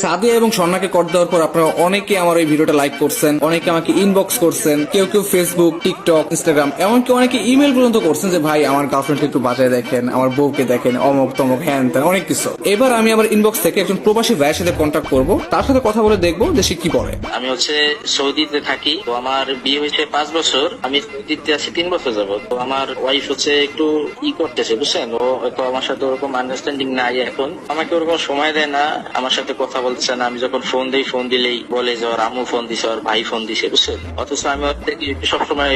সাদিয়া এবং স্বর্ণাকে কর দেওয়ার পর আপনারা অনেকে আমার এই ভিডিওটা লাইক করছেন, অনেকে আমাকে ইনবক্স করছেন, কেউ কেউ ফেসবুক, টিকটক, ইনস্টাগ্রাম, এমনকি অনেকে ইমেল পর্যন্ত করছেন যে ভাই আমার গার্লফ্রেন্ডকে একটু বাজায় দেখেন, আমার বউকে দেখেন, অমক তমক হ্যান ত্যান অনেক কিছু। এবার আমি আমার ইনবক্স থেকে একজন প্রবাসী ভাইয়ের সাথে কন্ট্যাক্ট করবো, তার সাথে কথা বলে দেখবো যে সে কি বলে। আমি সৌদিতে থাকি, তো আমার বিয়ে হয়েছে 5 বছর, আমি সৌদিতে আছি 3 বছর যাবত। তো আমার ওয়াইফ একটু করতেছে বুঝছেন, ও হয়তো আমার সাথে ওরকম আন্ডারস্ট্যান্ডিং নাই এখন, আমাকে ওরকম সময় দেয় না, আমার সাথে কথা বলতেছে না। আমি যখন ফোন দিই, ফোন দিলেই বলে যে ওর আম্মু ফোন দিছে, ওর ভাই ফোন দিছে বুঝছেন। অথচ আমি ওর থেকে সবসময়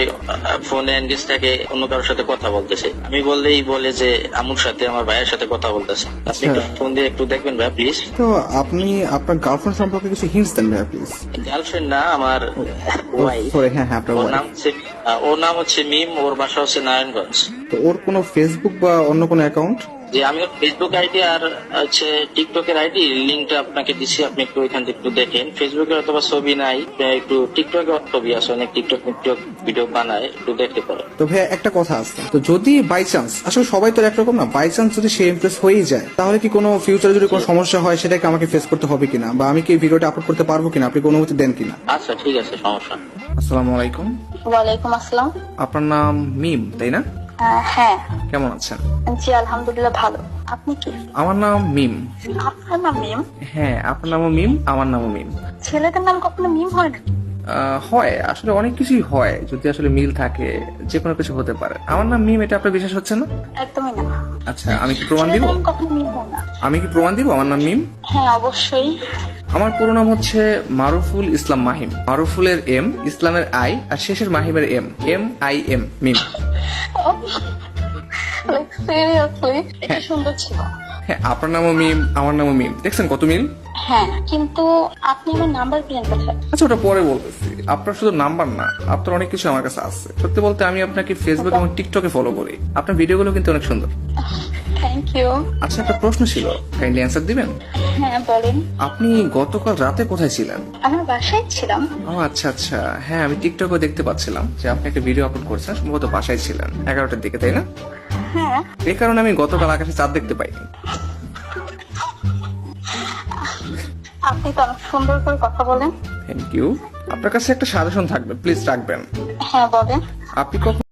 ফোনে এনগেজ থাকে, অন্য কারোর সাথে কথা বলতেছে। আমি বললেই বলে যে আম্মুর সাথে, আমার ভাইয়ের সাথে কথা বলতেছে। আপনি একটু ফোন দিয়ে একটু দেখবেন ভাই প্লিজ। তো আপনি আপনার গার্লফ্রেন্ড সম্পর্কে কিছু হিন্টস দেন ভাই প্লিজ। গার্লফ্রেন্ড না, আমার ওয়াইফ। সরি, হ্যাঁ হ্যাঁ, আপনার ওর নাম হচ্ছে মিম, ওর বাসা হচ্ছে নারায়ণগঞ্জ। তো ওর কোনো ফেসবুক বা অন্য কোনো অ্যাকাউন্ট? যে আমি ওর ফেসবুক আইডি আর টিকটকের আইডি লিঙ্কটা আপনাকে দিচ্ছি, আপনি একটু ওইখান থেকে একটু দেখেন। ফেসবুকে অথবা ছবি নাই, একটু টিকটকে ছবি আছে, অনেক টিকটক ভিডিও বানায়, একটু দেখতে পারেন। তো ভাই একটা কথা আছে, তো যদি বাই চান্স, আসলে সবাই তো একরকম না, বাই চান্স যদি সে ইমপ্রেস হয়েই যায়, তাহলে কি কোনো ফিউচারে যদি কোনো সমস্যা হয় সেটাকে আমাকে ফেস করতে হবে কিনা, বা আমি কি ভিডিওটা আপলোড করতে পারবো কিনা, আপনি কোনো অনুমতি দেন কিনা? আচ্ছা ঠিক আছে, সমস্যা নেই। আসসালামু আলাইকুম। ওয়ালাইকুম আসসালাম। আপনার নাম মিম তাই না? হ্যাঁ। কেমন আছেন? জি আলহামদুলিল্লাহ ভালো। আপনি কি? আমার নাম মিম। আপনার নাম মিম? হ্যাঁ, আপনার নামও মিম, আমার নামও মিম। ছেলেদের নাম কখনো মিম হয় না? হয়, আসলে অনেক কিছুই হয়, যদি আসলে মিল থাকে যে কোনো কিছু হতে পারে। আমার নাম মিম, এটা আপনার বিশ্বাস হচ্ছে না? একদমই না। আচ্ছা, আমি কি প্রমাণ দিব? ছেলেদের নাম কখনো মিম হয় না। আমি কি প্রমাণ দিব আমার নাম মিম? হ্যাঁ অবশ্যই। আমার পুরো নাম হচ্ছে মারুফুল ইসলাম মাহিম। মারুফুলের এম, ইসলামের আই, আর শেষের মাহিমের এম, MIM, মিম। সিরিয়াসলি এটা সুন্দর ছিল। হ্যাঁ, আপনার নামও মিম, আমার নামও মিম, দেখছেন কত মিল। হ্যাঁ কিন্তু আপনি আমার নাম্বার পেলেন কোথায়? আচ্ছা, ওটা পরে বলতেছি। আপনার শুধু নাম্বার না, আপনার অনেক কিছু আমার কাছে আছে। সত্যি বলতে আমি আপনাকে ফেসবুক এবং টিকটকে ফলো করি, আপনার ভিডিওগুলো কিন্তু অনেক সুন্দর। Thank you. আচ্ছা, একটা প্রশ্ন ছিল, কাইন্ডলি অ্যান্সার দিবেন? হ্যাঁ বলেন। আপনি গতকাল রাতে কোথায় ছিলেন? আমার বাসায় ছিলাম। ও আচ্ছা আচ্ছা, হ্যাঁ আমি টিকটকে দেখতে পাচ্ছিলাম যে আপনি একটা ভিডিও আপলোড করছেন, সম্ভবত বাসায় ছিলেন 11টার দিকে, তাই না? হ্যাঁ। এই কারণে আমি গতকাল আকাশে চাঁদ দেখতে পাইনি। আপনি তো অনেক সুন্দর করে কথা বলেন। Thank you. আপনার কাছে একটা সাজেশন থাকবে, প্লিজ রাখবেন। হ্যাঁ বলেন। আপনি কখন